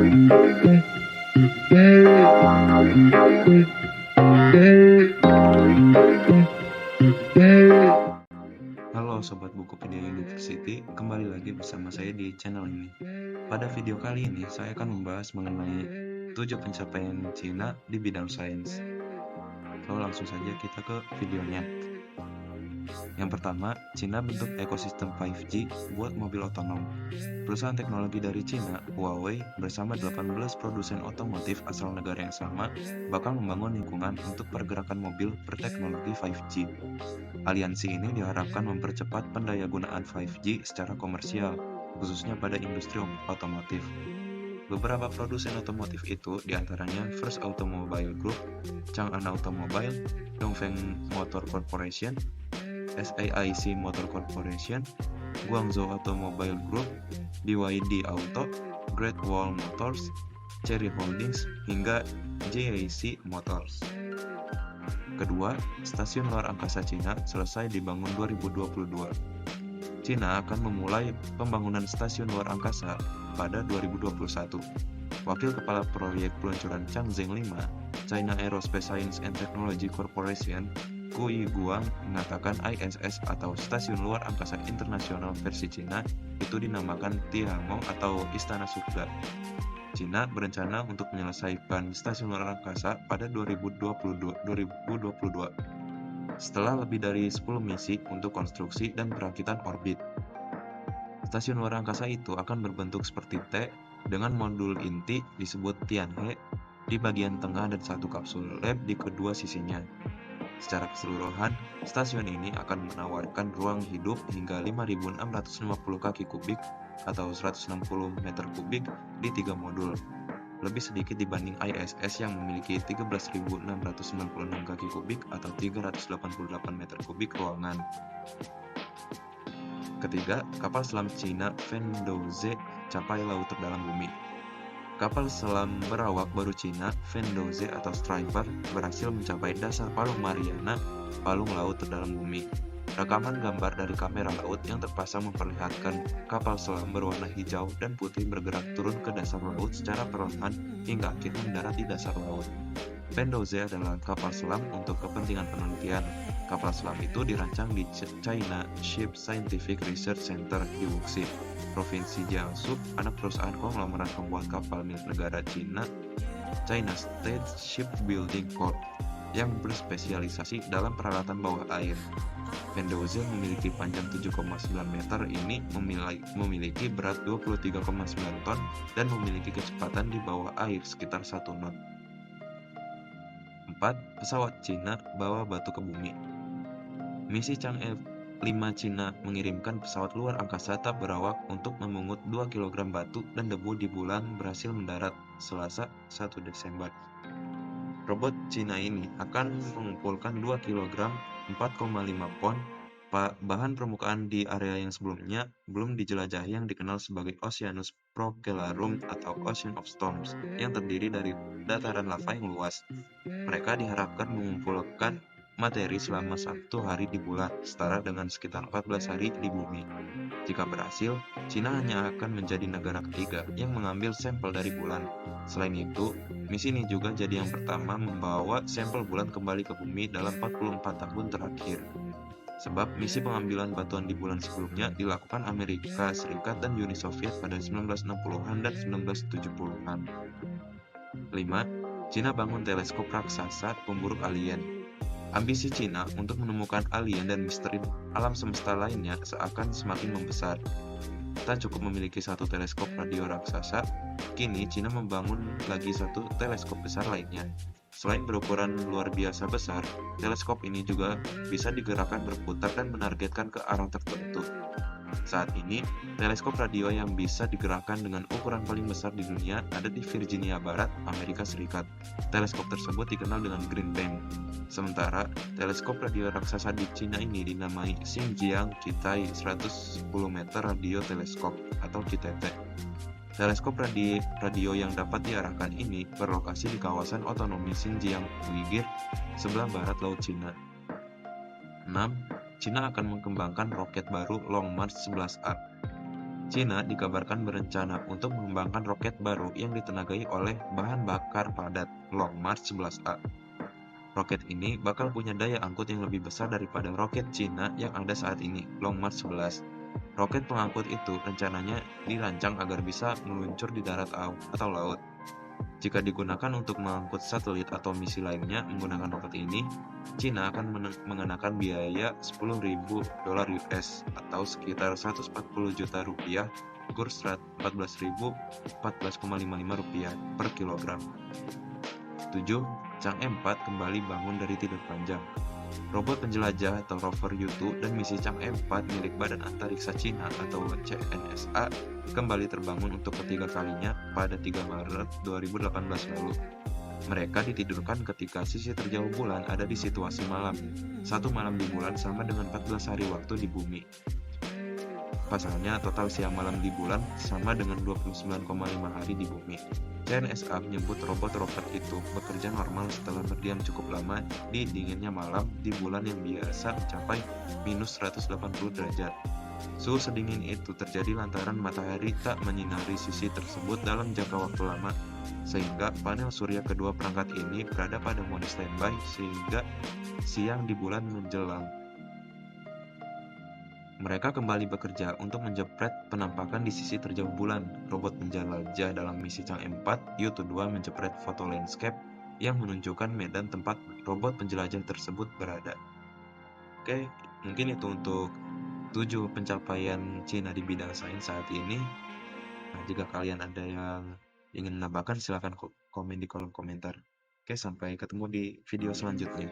Halo Sobat Bukupedia University, kembali lagi bersama saya di channel ini. Pada video kali ini, saya akan membahas mengenai 7 pencapaian Cina di bidang sains. Langsung saja kita ke videonya. Yang pertama, Cina bentuk ekosistem 5G buat mobil otonom. Perusahaan teknologi dari Cina, Huawei, bersama 18 produsen otomotif asal negara yang sama, bakal membangun lingkungan untuk pergerakan mobil berteknologi 5G. Aliansi ini diharapkan mempercepat pendayagunaan 5G secara komersial, khususnya pada industri otomotif. Beberapa produsen otomotif itu diantaranya First Automobile Group, Chang'an Automobile, Dongfeng Motor Corporation, SAIC Motor Corporation, Guangzhou Automobile Group, BYD Auto, Great Wall Motors, Chery Holdings, hingga JAC Motors. Kedua, stasiun luar angkasa Cina selesai dibangun 2022. Cina akan memulai pembangunan stasiun luar angkasa pada 2021. Wakil Kepala Proyek Peluncuran Changzheng 5, China Aerospace Science and Technology Corporation, Ku Yiguang, mengatakan ISS atau Stasiun Luar Angkasa Internasional versi Cina itu dinamakan Tiangong atau Istana Surga. Cina berencana untuk menyelesaikan stasiun luar angkasa pada 2022 setelah lebih dari 10 misi untuk konstruksi dan perakitan orbit. Stasiun luar angkasa itu akan berbentuk seperti T dengan modul inti disebut Tianhe di bagian tengah dan satu kapsul lab di kedua sisinya. Secara keseluruhan, stasiun ini akan menawarkan ruang hidup hingga 5.650 kaki kubik atau 160 meter kubik di 3 modul. Lebih sedikit dibanding ISS yang memiliki 13.696 kaki kubik atau 388 meter kubik ruangan. Ketiga, kapal selam Cina Vendouze capai laut terdalam bumi. Kapal selam berawak baru Cina, Vendouze atau Striper, berhasil mencapai dasar Palung Mariana, palung laut terdalam bumi. Rekaman gambar dari kamera laut yang terpasang memperlihatkan kapal selam berwarna hijau dan putih bergerak turun ke dasar laut secara perlahan hingga akhirnya mendarat di dasar laut. Vendouze adalah kapal selam untuk kepentingan penelitian. Kapal selam itu dirancang di China Ship Scientific Research Center di Wuxi, Provinsi Jiangsu, anak perusahaan konglomerat pembuat kapal milik negara Cina, China State Shipbuilding Corp, yang berspesialisasi dalam peralatan bawah air. Vendouze memiliki panjang 7,9 meter ini memiliki berat 23,9 ton dan memiliki kecepatan di bawah air sekitar 1 knot. 4. Pesawat Cina bawa batu ke bumi. Misi Chang'e 5 Cina mengirimkan pesawat luar angkasa tak berawak untuk memungut 2 kg batu dan debu di bulan berhasil mendarat Selasa 1 Desember. Robot Cina ini akan mengumpulkan 2 kg 4,5 pon bahan permukaan di area yang sebelumnya belum dijelajahi yang dikenal sebagai Oceanus Procellarum atau Ocean of Storms yang terdiri dari dataran lava yang luas. Mereka diharapkan mengumpulkan materi selama 1 hari di bulan, setara dengan sekitar 14 hari di bumi. Jika berhasil, Cina hanya akan menjadi negara ketiga yang mengambil sampel dari bulan. Selain itu, misi ini juga jadi yang pertama membawa sampel bulan kembali ke bumi dalam 44 tahun terakhir. Sebab misi pengambilan batuan di bulan sebelumnya dilakukan Amerika Serikat dan Uni Soviet pada 1960-an dan 1970-an. 5. Cina bangun teleskop raksasa pemburu alien. Ambisi Cina untuk menemukan alien dan misteri alam semesta lainnya seakan semakin membesar. Tak cukup memiliki satu teleskop radio raksasa, kini Cina membangun lagi satu teleskop besar lainnya. Selain berukuran luar biasa besar, teleskop ini juga bisa digerakkan berputar dan menargetkan ke arah tertentu. Saat ini, teleskop radio yang bisa digerakkan dengan ukuran paling besar di dunia ada di Virginia Barat, Amerika Serikat. Teleskop tersebut dikenal dengan Green Bank. Sementara, teleskop radio raksasa di Cina ini dinamai Xinjiang Kitai 110 meter radio teleskop atau KTT. Teleskop radio yang dapat diarahkan ini berlokasi di kawasan otonomi Xinjiang Uighur, sebelah barat Laut Cina. 6. Cina akan mengembangkan roket baru Long March 11A. Cina dikabarkan berencana untuk mengembangkan roket baru yang ditenagai oleh bahan bakar padat, Long March 11A. Roket ini bakal punya daya angkut yang lebih besar daripada roket Cina yang ada saat ini, Long March 11. Roket pengangkut itu rencananya dirancang agar bisa meluncur di darat atau laut. Jika digunakan untuk mengangkut satelit atau misi lainnya menggunakan roket ini, Cina akan mengenakan biaya $10.000 US atau sekitar 140 juta rupiah, kurs 14.014,55 rupiah per kilogram. 7. Chang'e 4 kembali bangun dari tidur panjang. Robot penjelajah atau rover U2 dan misi Chang'e 4 milik Badan Antariksa Cina atau CNSA kembali terbangun untuk ketiga kalinya pada 3 Maret 2018 lalu. Mereka ditidurkan ketika sisi terjauh bulan ada di situasi malam. Satu malam di bulan sama dengan 14 hari waktu di bumi. Pasalnya, total siang malam di bulan sama dengan 29,5 hari di bumi. CNSA menyebut robot rover itu bekerja normal setelah berdiam cukup lama di dinginnya malam di bulan yang biasa mencapai minus 180 derajat. Suhu sedingin itu terjadi lantaran matahari tak menyinari sisi tersebut dalam jangka waktu lama, sehingga panel surya kedua perangkat ini berada pada mode standby sehingga siang di bulan menjelang. Mereka kembali bekerja untuk menjepret penampakan di sisi terjauh bulan. Robot penjelajah dalam misi Chang'e 4, U2 menjepret foto landscape yang menunjukkan medan tempat robot penjelajah tersebut berada. Oke, mungkin itu untuk 7 pencapaian Cina di bidang sains saat ini. Nah, jika kalian ada yang ingin menambahkan, silahkan komen di kolom komentar. Oke, sampai ketemu di video selanjutnya.